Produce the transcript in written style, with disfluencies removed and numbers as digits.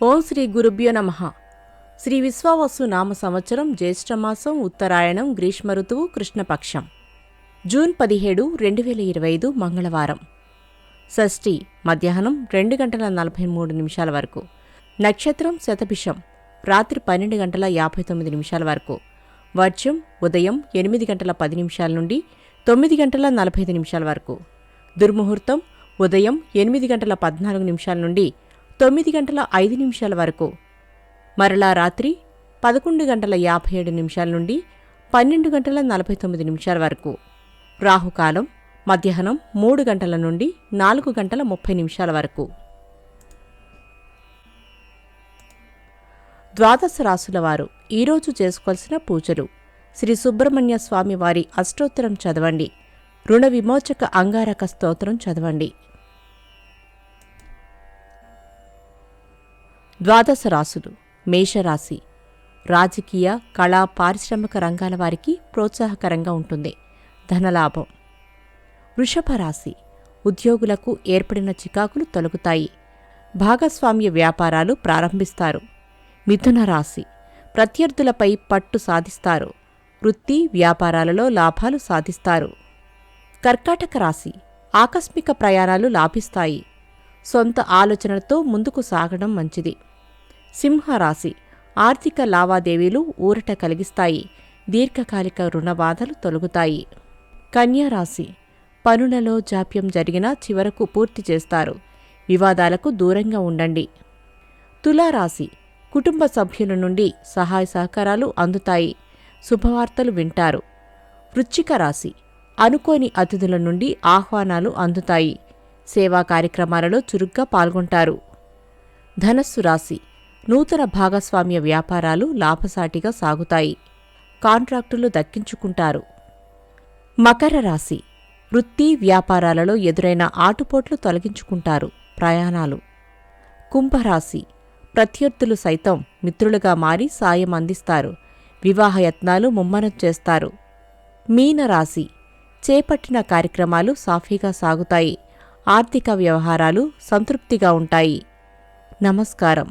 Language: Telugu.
ఓం శ్రీ గురుభ్యో నమః. శ్రీ విశ్వావసు నామ సంవత్సరం జ్యేష్ఠమాసం, ఉత్తరాయణం, గ్రీష్మ ఋతువు, కృష్ణపక్షం, జూన్ 17, 2025 మంగళవారం. షష్ఠి మధ్యాహ్నం 2:43 వరకు. నక్షత్రం శతభిషం రాత్రి 12:59 వరకు. వర్షం ఉదయం 8:10 నుండి 9:45 వరకు. దుర్ముహూర్తం ఉదయం 8:14 నుండి 9:05 వరకు. మరలా రాత్రి 11:57 నుండి 12:49 వరకు. రాహుకాలం మధ్యాహ్నం 3 గంటల నుండి 4:30 వరకు. ద్వాదశ రాశుల వారు ఈరోజు చేసుకోవాల్సిన పూజలు: శ్రీ సుబ్రహ్మణ్య స్వామి వారి అష్టోత్తరం చదవండి. రుణ విమోచక అంగారక స్తోత్రం చదవండి. ద్వాదశ రాశులు. మేషరాశి రాజకీయ, కళా, పారిశ్రామిక రంగాల వారికి ప్రోత్సాహకరంగా ఉంటుంది. ధనలాభం. వృషభ రాశి ఉద్యోగులకు ఏర్పడిన చికాకులు తొలగుతాయి. భాగస్వామ్య వ్యాపారాలు ప్రారంభిస్తారు. మిథున రాశి ప్రత్యర్థులపై పట్టు సాధిస్తారు. వృత్తి వ్యాపారాలలో లాభాలు సాధిస్తారు. కర్కాటక రాశి ఆకస్మిక ప్రయాణాలు లాభిస్తాయి. సొంత ఆలోచనలతో ముందుకు సాగడం మంచిది. సింహరాశి ఆర్థిక లావాదేవీలు ఊరట కలిగిస్తాయి. దీర్ఘకాలిక రుణబాధలు తొలగుతాయి. కన్యారాశి పనులలో జాప్యం జరిగినా చివరకు పూర్తి చేస్తారు. వివాదాలకు దూరంగా ఉండండి. తులారాశి కుటుంబ సభ్యుల నుండి సహాయ సహకారాలు అందుతాయి. శుభవార్తలు వింటారు. వృశ్చిక రాశి అనుకోని అతిథుల నుండి ఆహ్వానాలు అందుతాయి. సేవా కార్యక్రమాలలో చురుగ్గా పాల్గొంటారు. ధనస్సు రాశి నూతన భాగస్వామ్య వ్యాపారాలు లాభసాటిగా సాగుతాయి. కాంట్రాక్టులు దక్కించుకుంటారు. మకర రాశి వృత్తి వ్యాపారాలలో ఎదురైన ఆటుపోట్లు తొలగించుకుంటారు. ప్రయాణాలు. కుంభరాశి ప్రత్యర్థులు సైతం మిత్రులుగా మారి సాయం అందిస్తారు. వివాహయత్నాలు ముమ్మరం చేస్తారు. మీనరాశి చేపట్టిన కార్యక్రమాలు సాఫీగా సాగుతాయి. ఆర్థిక వ్యవహారాలు సంతృప్తిగా ఉంటాయి. నమస్కారం.